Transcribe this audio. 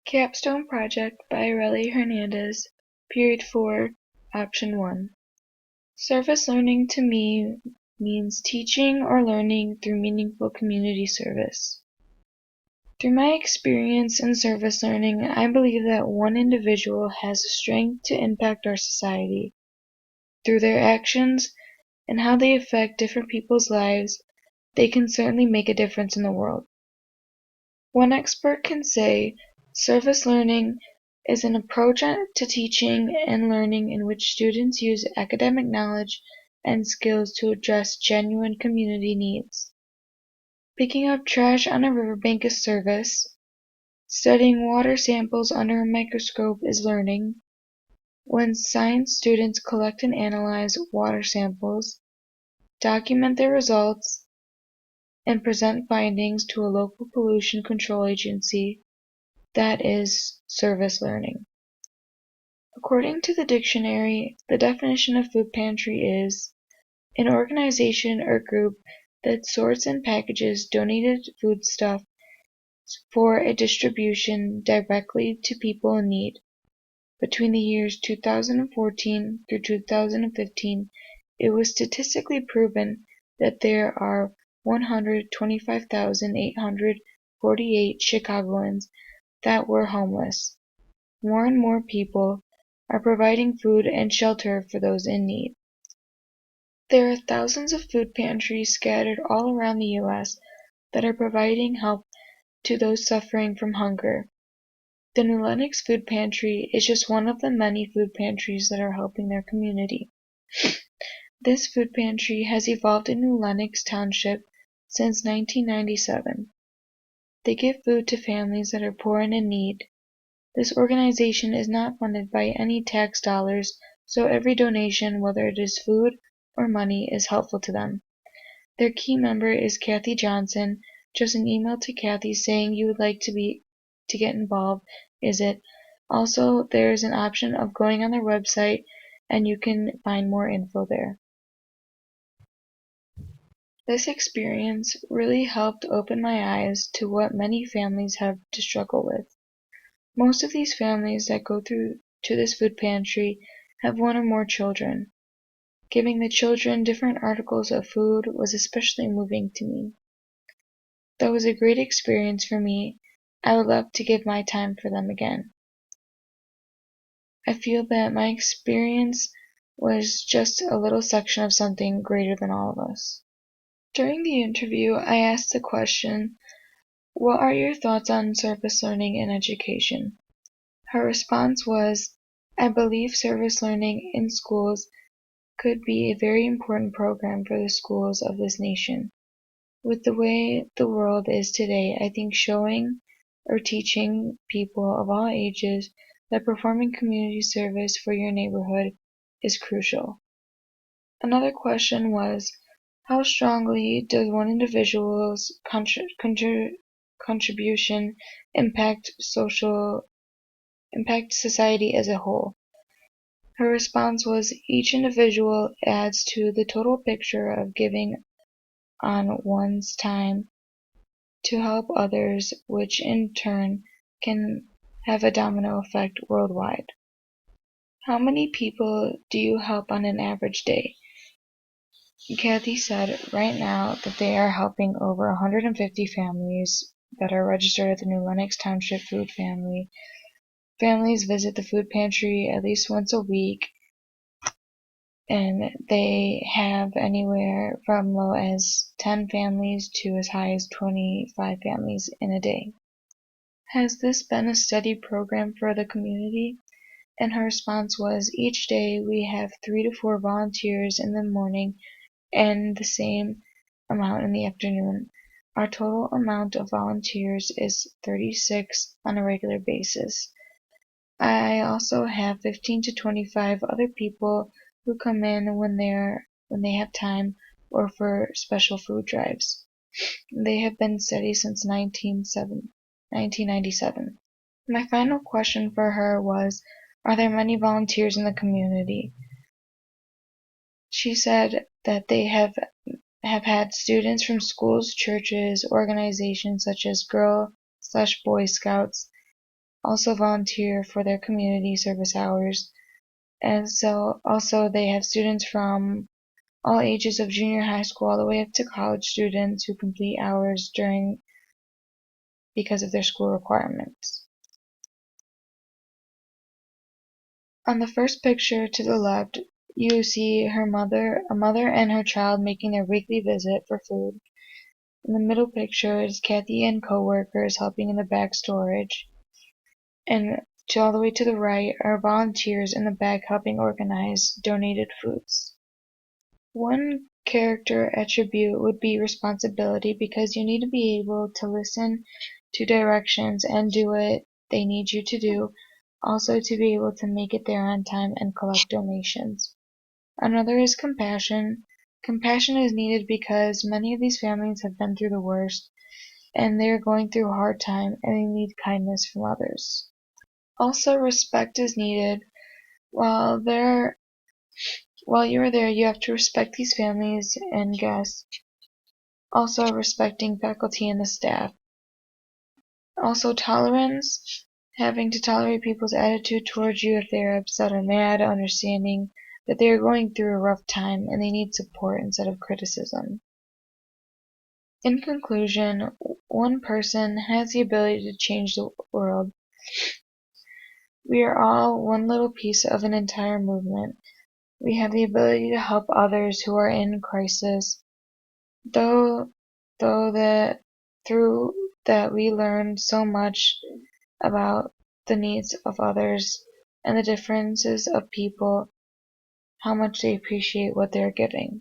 Capstone Project by Arely Hernandez, Period 4, Option 1. Service learning to me means teaching or learning through meaningful community service. Through my experience in service learning, I believe that one individual has the strength to impact our society. Through their actions and how they affect different people's lives, they can certainly make a difference in the world. One expert can say, service learning is an approach to teaching and learning in which students use academic knowledge and skills to address genuine community needs. Picking up trash on a riverbank is service. Studying water samples under a microscope is learning. When science students collect and analyze water samples, document their results, and present findings to a local pollution control agency, that is service learning. According to the dictionary, the definition of food pantry is an organization or group that sorts and packages donated foodstuff for a distribution directly to people in need. Between the years 2014 through 2015, it was statistically proven that there are 125,848 Chicagoans that were homeless. More and more people are providing food and shelter for those in need. There are thousands of food pantries scattered all around the U.S. that are providing help to those suffering from hunger. The New Lenox Food Pantry is just one of the many food pantries that are helping their community. This food pantry has evolved in New Lenox Township since 1997. They give food to families that are poor and in need. This organization is not funded by any tax dollars, so every donation, whether it is food or money, is helpful to them. Their key member is Kathy Johnson. Just an email to Kathy saying you would like to get involved is it. Also, there is an option of going on their website and you can find more info there. This experience really helped open my eyes to what many families have to struggle with. Most of these families that go through to this food pantry have one or more children. Giving the children different articles of food was especially moving to me. That was a great experience for me. I would love to give my time for them again. I feel that my experience was just a little section of something greater than all of us. During the interview, I asked the question, "What are your thoughts on service learning in education?" Her response was, "I believe service learning in schools could be a very important program for the schools of this nation. With the way the world is today, I think showing or teaching people of all ages that performing community service for your neighborhood is crucial." Another question was, how strongly does one individual's contribution impact society as a whole? Her response was, each individual adds to the total picture of giving on one's time to help others, which in turn can have a domino effect worldwide. How many people do you help on an average day? Kathy said right now that they are helping over 150 families that are registered at the New Lenox Township Food Family. Families visit the food pantry at least once a week, and they have anywhere from low as 10 families to as high as 25 families in a day. Has this been a steady program for the community? And her response was, each day we have 3 to 4 volunteers in the morning and the same amount in the afternoon. Our total amount of volunteers is 36 on a regular basis. I also have 15 to 25 other people who come in when they have time or for special food drives. They have been steady since 1997. My final question for her was, are there many volunteers in the community? She said that they have had students from schools, churches, organizations such as Girl/Boy Scouts, also volunteer for their community service hours. And so also they have students from all ages of junior high school all the way up to college students who complete hours because of their school requirements. On the first picture to the left, you see a mother and her child making their weekly visit for food. In the middle picture is Kathy and co-workers helping in the back storage. And all the way to the right are volunteers in the back helping organize donated foods. One character attribute would be responsibility, because you need to be able to listen to directions and do what they need you to do, also to be able to make it there on time and collect donations. Another is compassion. Compassion is needed because many of these families have been through the worst, and they are going through a hard time, and they need kindness from others. Also, respect is needed. While you are there, you have to respect these families and guests. Also, respecting faculty and the staff. Also, tolerance, having to tolerate people's attitude towards you if they are upset or mad, understanding that they are going through a rough time and they need support instead of criticism. In conclusion, one person has the ability to change the world. We are all one little piece of an entire movement. We have the ability to help others who are in crisis. Though that through that we learn so much about the needs of others and the differences of people, how much they appreciate what they're giving.